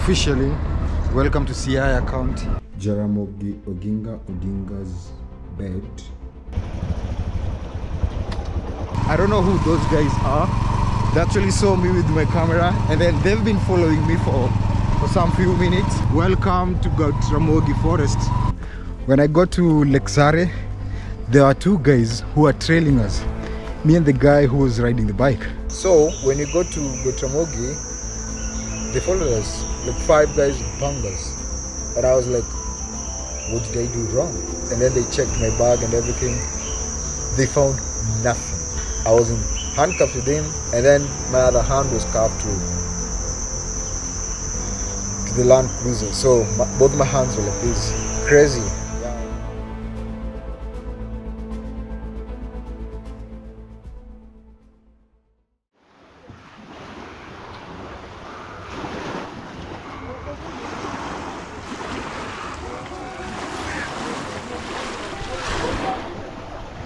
Officially, welcome to Siaya County. Jaramogi Oginga Odinga's bed. I don't know who those guys are. They actually saw me with my camera and then they've been following me for some few minutes. Welcome to Jaramogi Forest. When I got to Lexare, there are two guys who are trailing us. Me and the guy who was riding the bike. So when you go to Jaramogi, they followed us, like 5 guys with pangas. And I was like, what did I do wrong? And then they checked my bag and everything. They found nothing. I was in handcuffed with him, and then my other hand was cuffed to the Land Cruiser. So both my hands were like this. Crazy.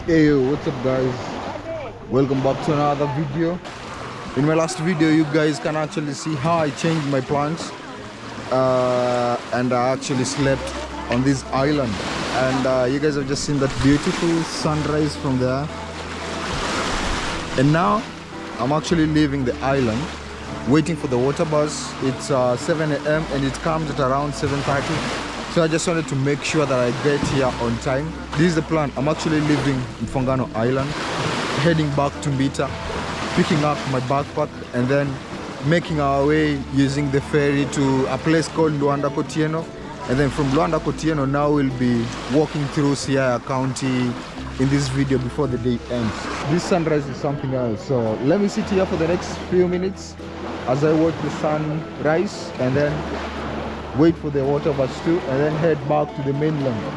Hey, what's up guys? Welcome back to another video. In my last video you guys can actually see how I changed my plans and I actually slept on this island, and you guys have just seen that beautiful sunrise from there. And now I'm actually leaving the island, waiting for the water bus. It's 7 AM and it comes at around 7:30. So I just wanted to make sure that I get here on time. This is the plan. I'm actually leaving Mfangano Island, heading back to Mbita, picking up my backpack, and then making our way using the ferry to a place called Luanda Kotieno. And then from Luanda Kotieno, now we'll be walking through Siaya County in this video before the day ends. This sunrise is something else. So let me sit here for the next few minutes as I watch the sun rise, and then wait for the water bus too, and then head back to the mainland.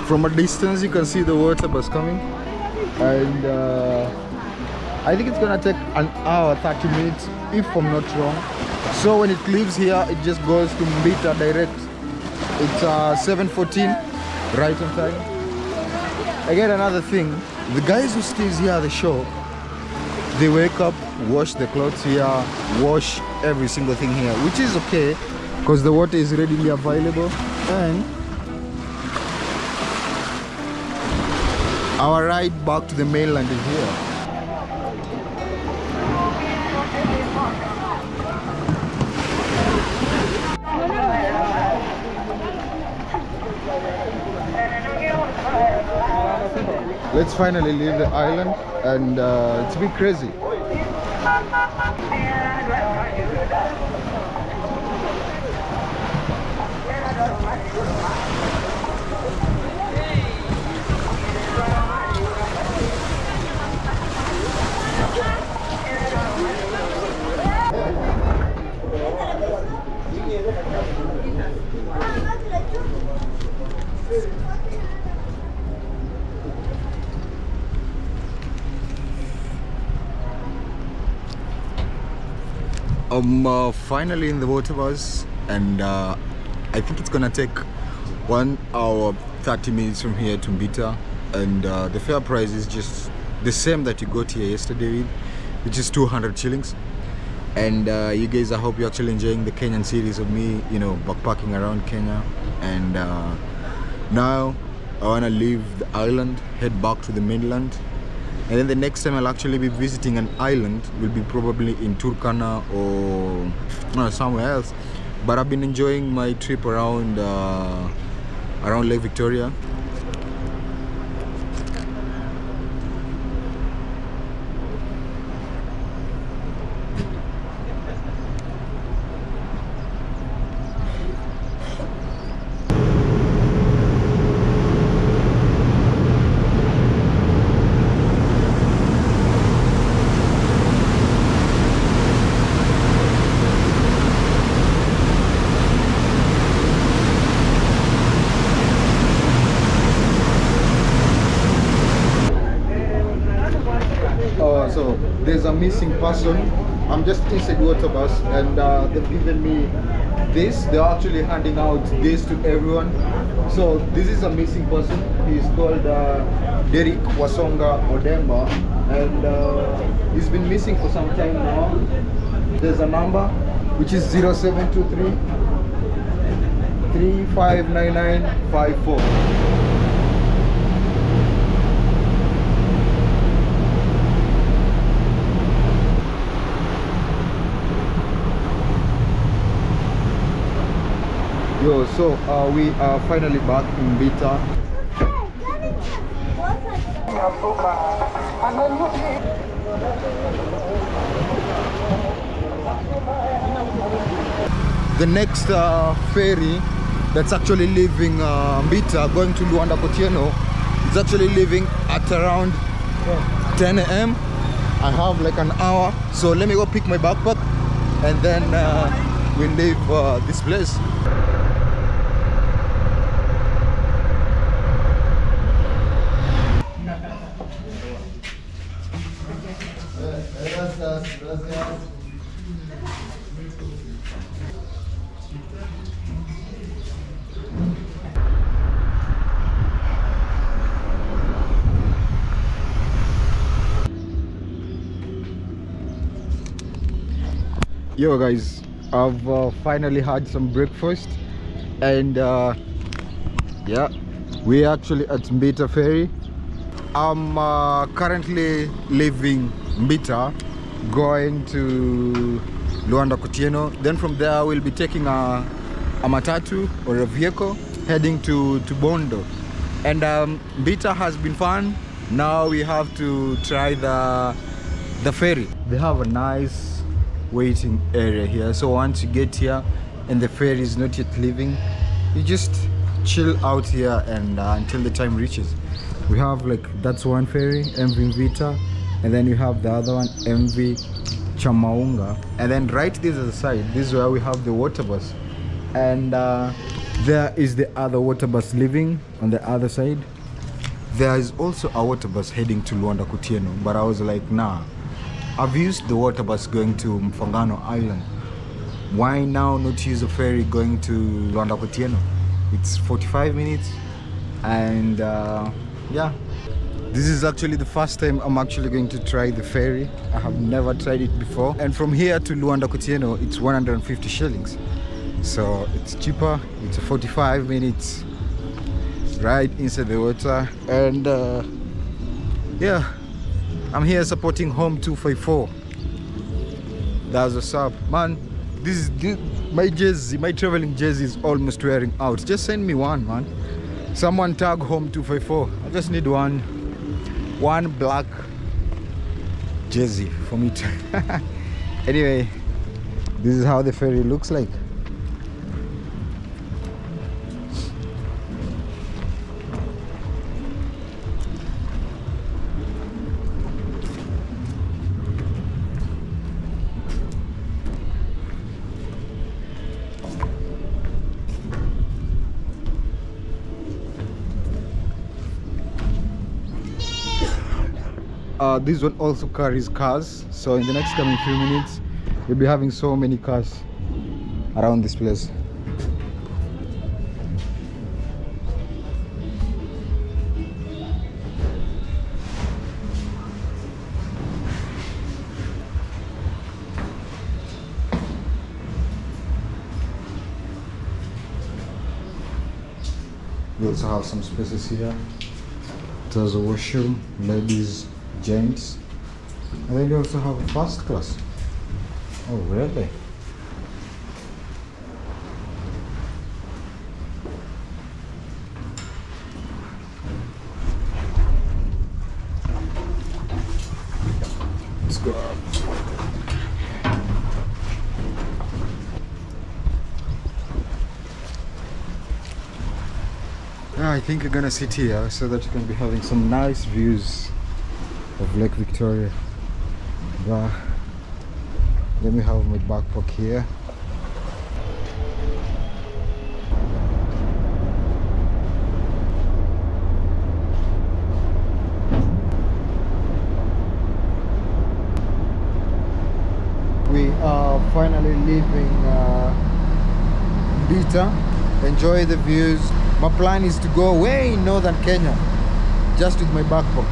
From a distance you can see the water bus coming, and I think it's gonna take an hour 30 minutes if I'm not wrong. So when it leaves here it just goes to Mbita direct. It's 7:14, right on time. Again, another thing, the guys who stays here at the shop, they wake up, wash the clothes here, wash every single thing here, which is okay because the water is readily available. And our ride back to the mainland is here. Let's finally leave the island, and it's a bit crazy. I'm finally in the water bus, and I think it's gonna take 1 hour 30 minutes from here to Mbita, and the fare price is just the same that you got here yesterday with, which is 200 shillings. And you guys, I hope you're actually enjoying the Kenyan series of me, you know, backpacking around Kenya. And now I want to leave the island, head back to the mainland, And then the next time I'll actually be visiting an island will be probably in Turkana or somewhere else. But I've been enjoying my trip around around Lake Victoria. So there's a missing person. I'm just inside water bus, and they've given me this. They're actually handing out this to everyone. So this is a missing person. He's called Derek Wasonga Odemba, and he's been missing for some time now. There's a number which is 0723 359954. Yo, so we are finally back in Mbita. The next ferry that's actually leaving Mbita going to Luanda Kotieno is actually leaving at around 10 AM. I have like an hour, so let me go pick my backpack and then we'll leave this place. Yo guys, I've finally had some breakfast, and yeah, we're actually at Mbita ferry. I'm currently leaving Mbita, going to Luanda Kotieno. Then from there we'll be taking a matatu or a vehicle heading to Bondo. And Mbita has been fun. Now we have to try the ferry. They have a nice waiting area here, so once you get here and the ferry is not yet leaving, you just chill out here and until the time reaches. We have like, that's one ferry, MV Mbita, and then you have the other one, MV Chamaunga, and then right this is the side, this is where we have the water bus, and there is the other water bus leaving on the other side. There is also a water bus heading to Luanda Kotieno, but I was like, nah, I've used the water bus going to Mfangano Island. Why now not use a ferry going to Luanda Kotieno? It's 45 minutes, and yeah, this is actually the first time I'm actually going to try the ferry. I have never tried it before, and from here to Luanda Kotieno it's 150 shillings, so it's cheaper. It's a 45 minutes ride inside the water, and yeah, I'm here supporting Home 254. That's what's up, man. This my jersey, my traveling jersey is almost wearing out. Just send me one, man. Someone tag Home 254. I just need one black jersey for me to anyway, this is how the ferry looks like. This one also carries cars, so in the next coming few minutes we'll be having so many cars around this place. We also have some spaces here. There's a washroom, ladies Giants. And then they also have a first class. Oh, really? Let's go up. I think you're gonna sit here so that you can be having some nice views of Lake Victoria. But let me have my backpack here. We are finally leaving Mbita. Enjoy the views. My plan is to go way in northern Kenya just with my backpack.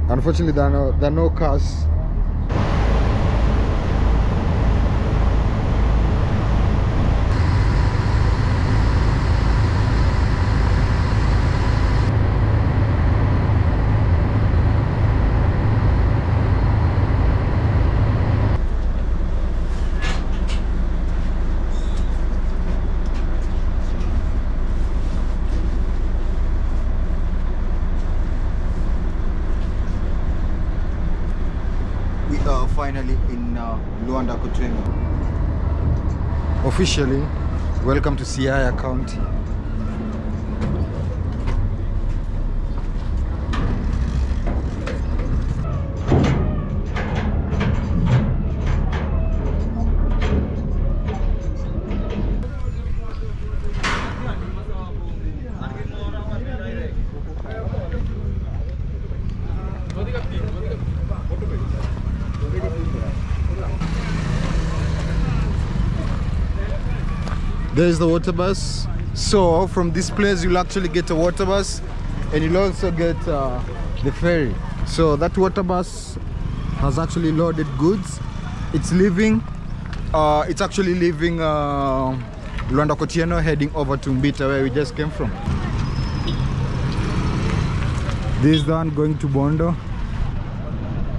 Unfortunately, there are no cars. Finally in Luanda Kotieno. Officially, welcome to Siaya County. There's the water bus. So from this place you'll actually get a water bus, and you'll also get the ferry. So that water bus has actually loaded goods. It's leaving. It's actually leaving Luanda Kotieno, heading over to Mbita, where we just came from. This is the one going to Bondo,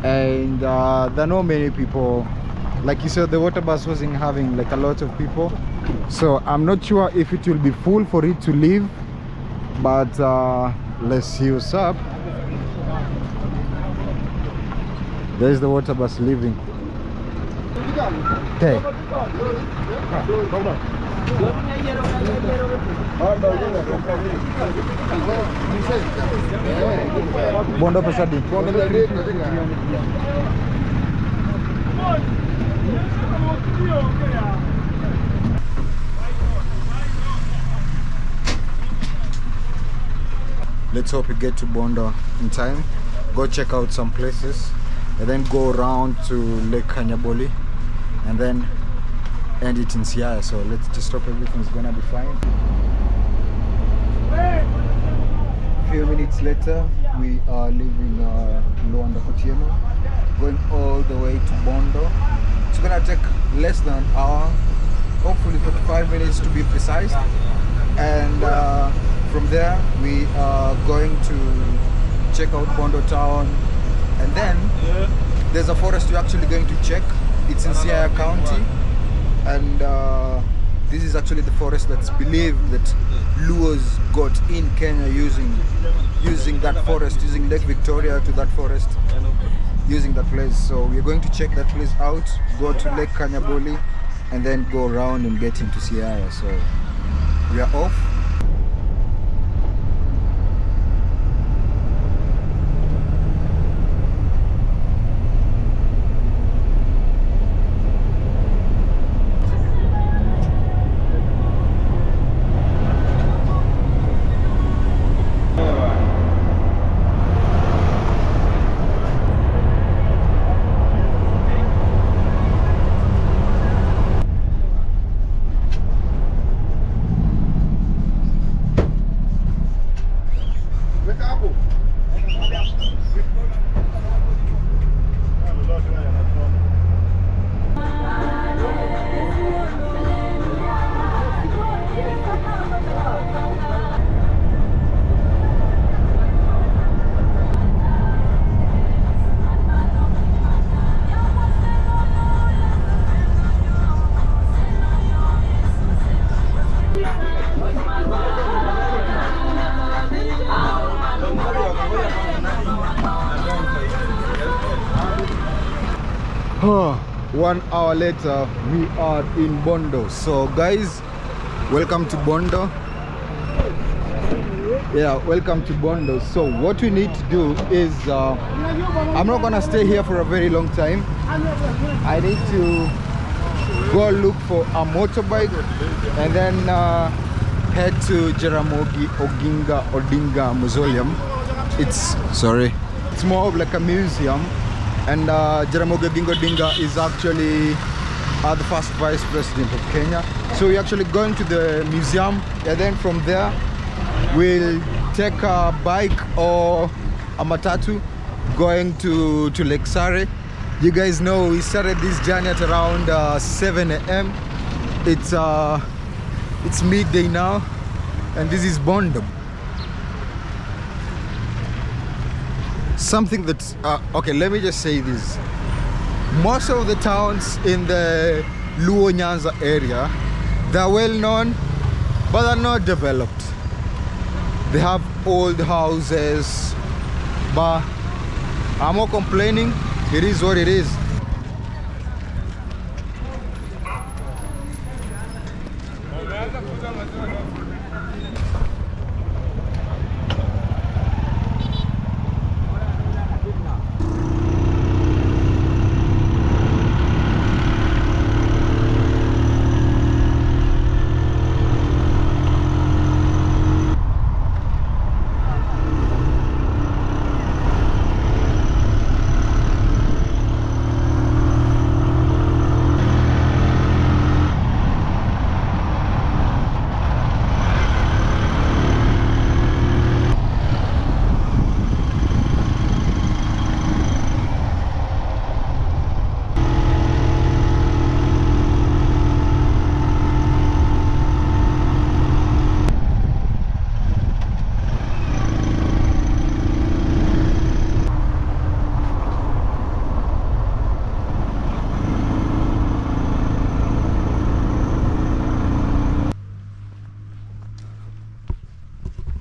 and there are not many people. Like you said, the water bus wasn't having like a lot of people. So I'm not sure if it will be full for it to leave, but let's see what's up. There's the water bus leaving. Okay. Bondo pesadi. Let's hope we get to Bondo in time. Go check out some places, and then go around to Lake Kanyaboli, and then end it in Siaya. So let's just hope everything's gonna be fine. A few minutes later, we are leaving Luanda Kotieno, going all the way to Bondo. It's gonna take less than an hour, hopefully 45 minutes to be precise. And from there we are going to check out Bondo town, and then there's a forest we're actually going to check. It's in Siaya County, and this is actually the forest that's believed that Luos got in Kenya using that forest, using Lake Victoria to that forest, using that place. So we're going to check that place out, go to Lake Kanyaboli, and then go around and get into Siaya. So we are off. 1 hour later, we are in Bondo. So guys, welcome to Bondo. Yeah, welcome to Bondo. So what we need to do is I'm not gonna stay here for a very long time. I need to go look for a motorbike and then head to Jaramogi Odinga Mausoleum. It's more of like a museum. And Jaramogi Odinga is actually the first vice president of Kenya. So we're actually going to the museum, and then from there we'll take a bike or a matatu going to Lake Sare. You guys know we started this journey at around 7 a.m. It's midday now, and this is Bondo. Something that's okay, let me just say this. Most of the towns in the Luo Nyanza area, they're well known, but they're not developed. They have old houses, but I'm not complaining. It is what it is.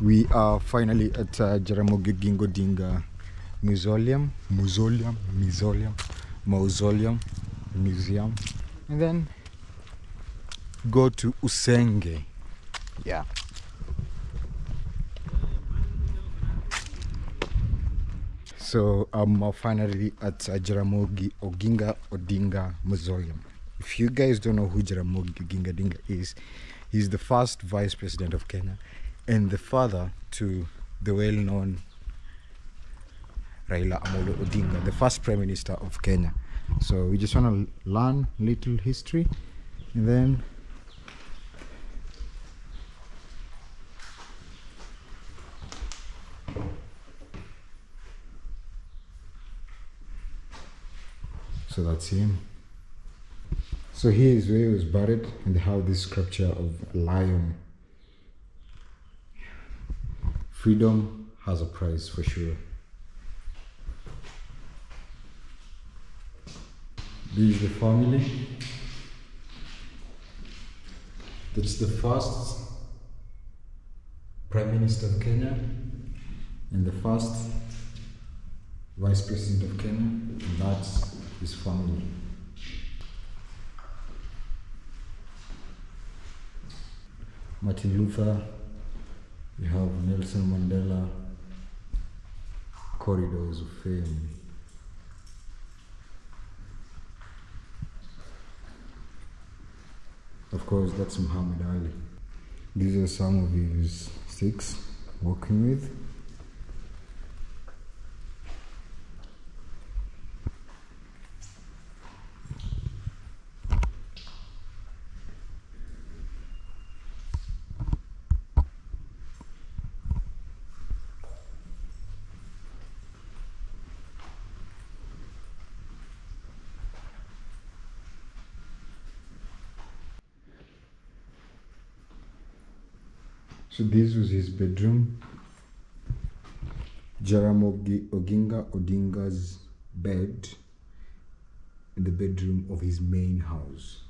We are finally at Jaramogi Odinga Museum, and then go to Usenge. Yeah. So I'm finally at Jaramogi Odinga Mausoleum. If you guys don't know who Jaramogi Odinga is, he's the first vice president of Kenya and the father to the well-known Raila Amolo Odinga, the first prime minister of Kenya. So we just want to learn little history, and then so that's him. So here is where he was buried, and they have this sculpture of a lion. Freedom has a price for sure. This is the family. That's the first Prime Minister of Kenya and the first Vice President of Kenya, and that's his family. Martin Luther, we have Nelson Mandela, corridors of fame. Of course, that's Muhammad Ali. These are some of his sticks walking with. So this was his bedroom. Jaramogi Oginga Odinga's bed in the bedroom of his main house.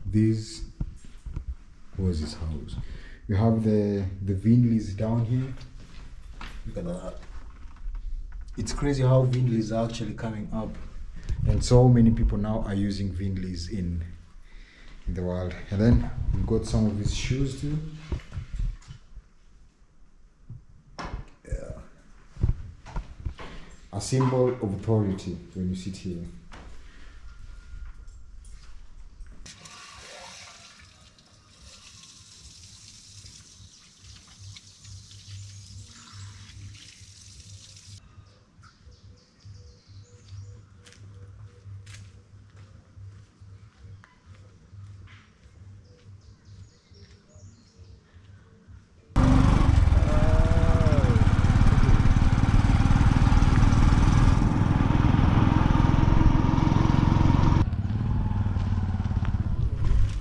This was his house. You have the Vinleys down here. Look at that. It's crazy how Vinleys are actually coming up, and so many people now are using Vinleys in the world. And then we've got some of his shoes too. Yeah. A symbol of authority when you sit here.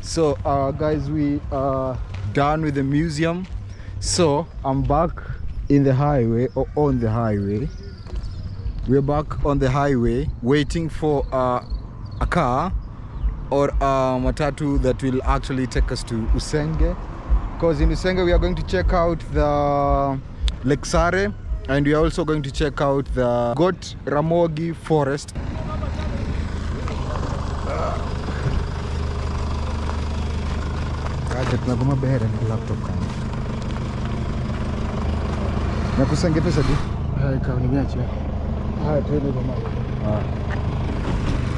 So guys, we are done with the museum, so I'm back in the highway, or on the highway. We're back on the highway waiting for a car or a matatu that will actually take us to Usenge, because in Usenge we are going to check out the Lake Sare, and we are also going to check out the Got Ramogi forest. Tunagoma behera ni laptop kani. Nakusenge pesa di? Hai ka uniache. Hai twende kwa mama.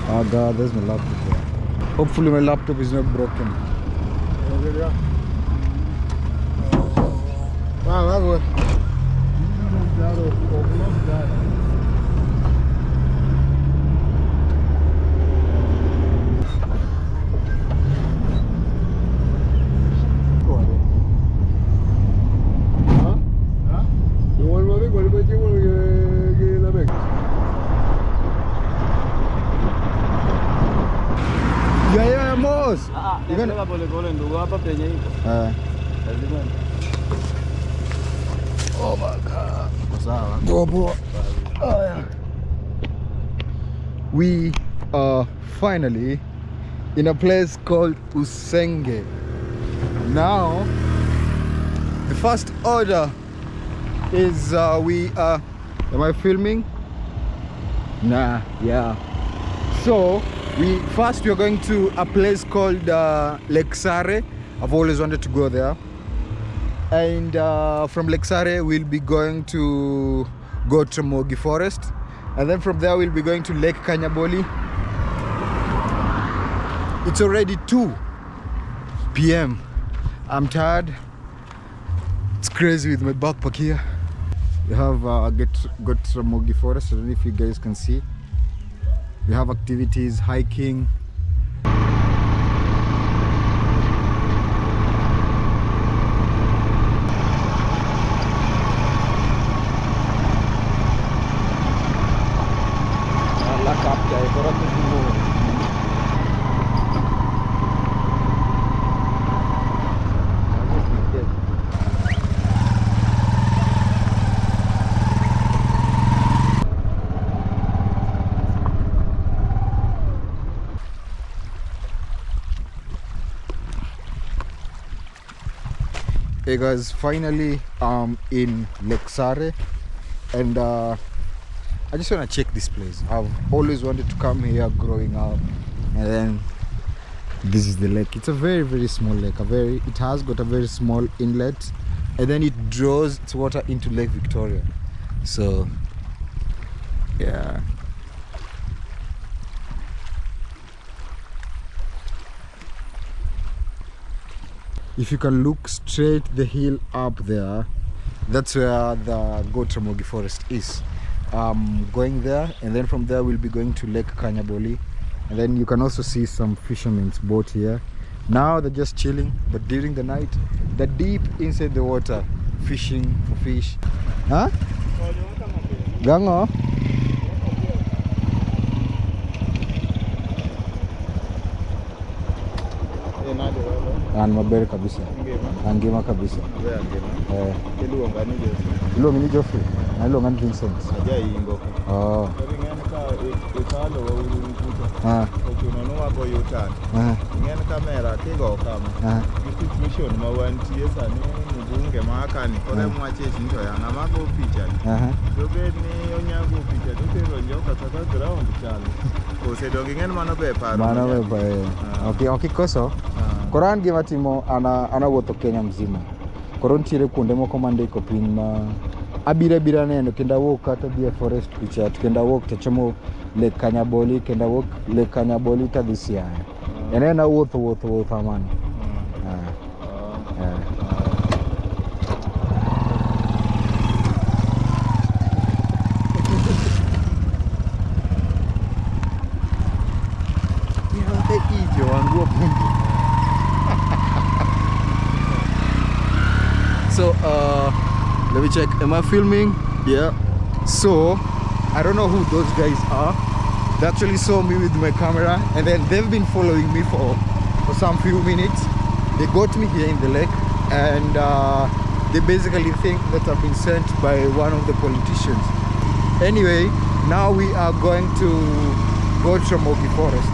Ah god, there's my laptop there. Hopefully my laptop is not broken. Wow, that was oh my god. Oh boy. Oh, yeah. We are finally in a place called Usenge. Now the first order is am I filming? Nah, yeah. So we're going to a place called Lake Sare. I've always wanted to go there. And from Lake Sare we'll be going to Ramogi forest, and then from there we'll be going to Lake Kanyaboli. It's already 2 p.m. I'm tired. It's crazy with my backpack here. We have Ramogi forest. I don't know if you guys can see. We have activities, hiking. Hey guys, finally in Lake Sare, and I just want to check this place. I've always wanted to come here growing up, and then this is the lake. It's a very, very small lake. It has got a very small inlet, and then it draws its water into Lake Victoria. So yeah. If you can look straight the hill up there, that's where the Ramogi forest is. Going there, and then from there we'll be going to Lake Kanyaboli, and then you can also see some fishermen's boat here. Now they're just chilling, but during the night they're deep inside the water fishing for fish. Huh? Gango? An maber kabisa. Angima kabisa. Iluongo ni Geoffrey. Iluongo ni Vincent. Oh. Kamera kigo kama situation ma wantie sani mbunge makani kore mwache chinto ya namago picha to bed ni onyago picha to tero njoka kaka ground chalo ose dongi ng'en mano be paro mano be okay koso koran gima timo ana wuotho Kenya mzima koro ntiere kuonde moko mandiko piny ma abira neno kendo awuok kata dhi e forest kuchat kendo awuok to chamo Lake Kanyaboli kendo awuok Lake Kanyaboli to dhi Siaya enena wuotho amano So let me check, am I filming? Yeah. So I don't know who those guys are. They actually saw me with my camera and then they've been following me for some few minutes. They got me here in the lake and they basically think that I've been sent by one of the politicians. Anyway, now we are going to go to Ramogi Forest.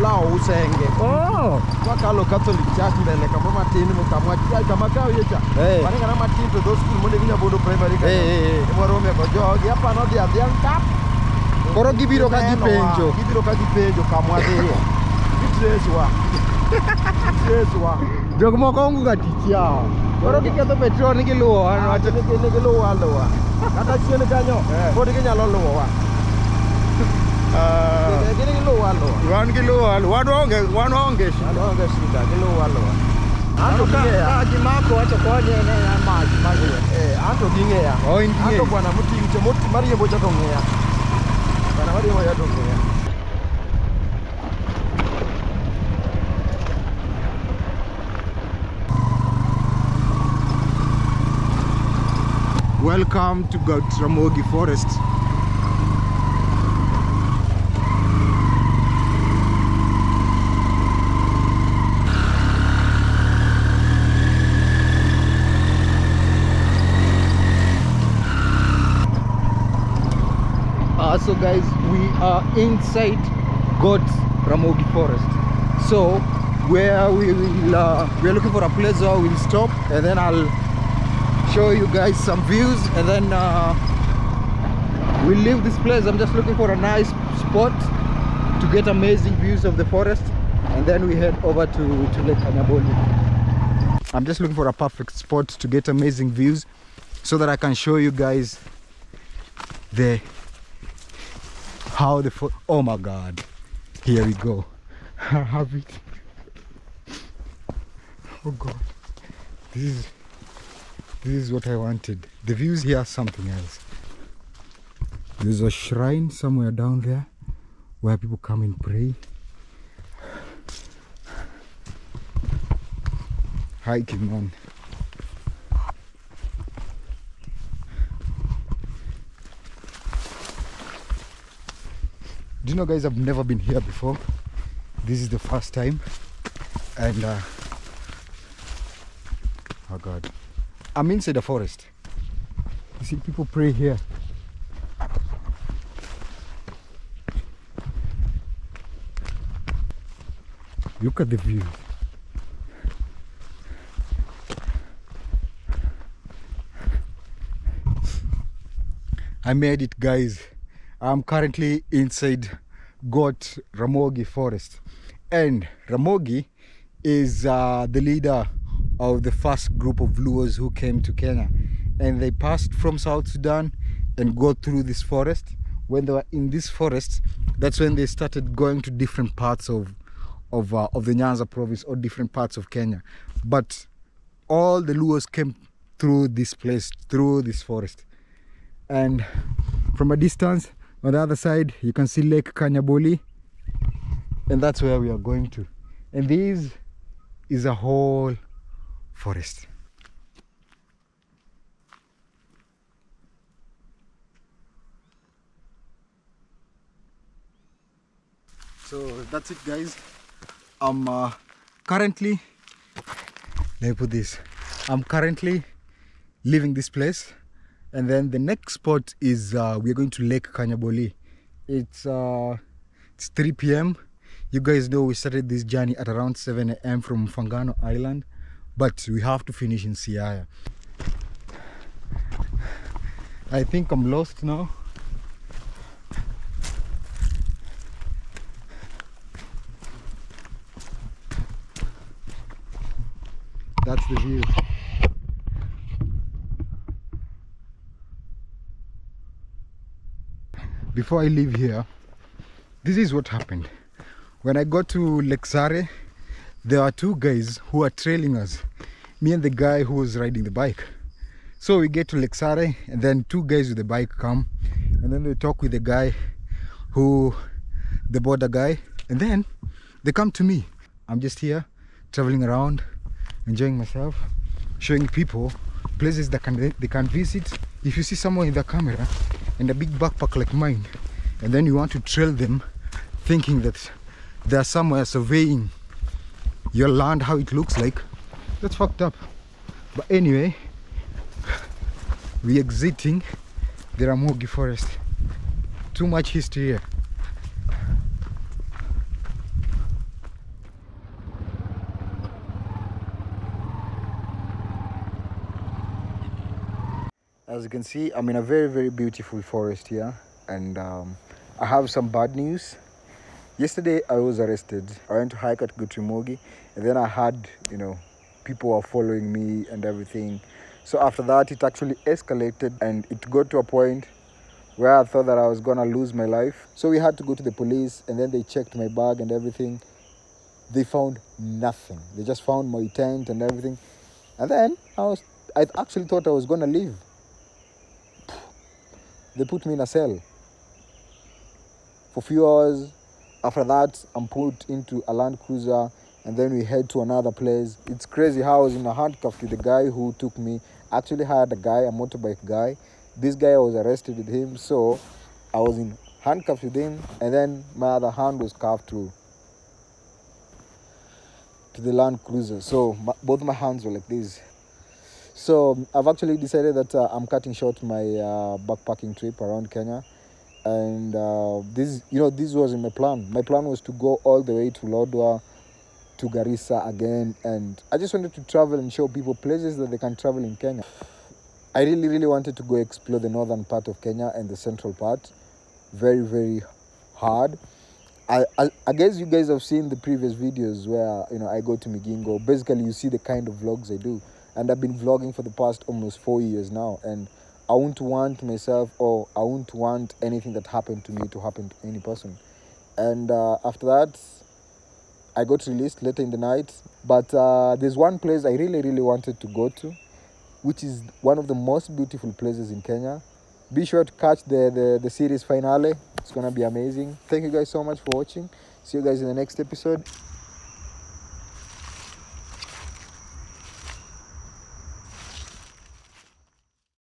Lao usenge. Oh, wakalo Catholic Church mbele kama matini mukamwatia kama kao yecha. Bani kana matini to those school mode ginya Bondo primary kana. Morome ko jogi hapa no dia dian tap. Koro gibiro ka gipenjo kamwadhiyo. Gitreswa. Jog moko ongu ga tichia. Koro giketho petrol ni giluwo an wacho ni giluwo alwa. Kata chien kanyo pod ginyalo luwo wa. Wan giluwo wan onge shida giluwo anto ka gimako wacho konye ne maji anto ging'eya anto bwana mutinche mariembo cha to ng'eya bwana mariembo ya to ng'eya. Welcome to Ramogi Forest. So guys, we are inside Ramogi Forest. So where we are looking for a place where we'll stop and then I'll show you guys some views and then we'll leave this place. I'm just looking for a nice spot to get amazing views of the forest and then we head over to Lake Kanyaboli. I'm just looking for a perfect spot to get amazing views so that I can show you guys oh my god, here we go. I have it. Oh god, this is what I wanted. The views here are something else. There's a shrine somewhere down there where people come and pray. Hiking on. Do you know guys, I've never been here before. This is the first time and oh god, I'm inside the forest. You see people pray here. Look at the view. I made it guys. I'm currently inside Ramogi Forest and Ramogi is the leader of the first group of Luos who came to Kenya and they passed from South Sudan and go through this forest. When they were in this forest, that's when they started going to different parts of the Nyanza province or different parts of Kenya, but all the Luos came through this place, through this forest. And from a distance on the other side you can see Lake Kanyaboli and that's where we are going to, and this is a whole forest. So that's it, guys. I'm currently, let me put this, I'm currently leaving this place, and then the next spot is we're going to Lake Kanyaboli. It's 3 p.m. You guys know we started this journey at around 7 a.m. from Mfangano Island, but we have to finish in Siaya. I think I'm lost now. That's the view. Before I leave here, this is what happened. When I got to Lake Sare, there are two guys who are trailing us. Me and the guy who was riding the bike. So we get to Lake Sare, and then two guys with the bike come, and then they talk with the guy the border guy, and then they come to me. I'm just here traveling around, enjoying myself, showing people places that they can visit. If you see someone in the camera and a big backpack like mine, and then you want to trail them thinking that they're somewhere surveying your land, how it looks like, that's fucked up. But anyway, we're exiting the Ramogi forest. Too much history here. As you can see, I'm in a very, very beautiful forest here, and I have some bad news. Yesterday I was arrested. I went to hike at Gutrimogi, and then I had, people were following me and everything. So after that, it actually escalated, and it got to a point where I thought that I was gonna lose my life. So we had to go to the police, and then they checked my bag and everything. They found nothing. They just found my tent and everything. And then I actually thought I was gonna leave. They put me in a cell for a few hours. After that, I'm put into a Land Cruiser, and then we head to another place. It's crazy how I was in a handcuff with the guy who took me. I actually hired a guy, a motorbike guy. This guy, I was arrested with him, so I was in handcuffs with him, and then my other hand was cuffed to the Land Cruiser. So both my hands were like this. So I've actually decided that I'm cutting short my backpacking trip around Kenya, and this wasn't my plan. My plan was to go all the way to Lodwar, to Garissa again, and I just wanted to travel and show people places that they can travel in Kenya. I really, really wanted to go explore the northern part of Kenya and the central part. Very, very hard. I guess you guys have seen the previous videos where I go to Migingo. Basically, you see the kind of vlogs I do. And I've been vlogging for the past almost 4 years now, and I won't want myself, or I won't want anything that happened to me to happen to any person. And after that, I got released later in the night. But there's one place I really, really wanted to go to, which is one of the most beautiful places in Kenya. Be sure to catch the series finale. It's gonna be amazing. Thank you guys so much for watching. See you guys in the next episode.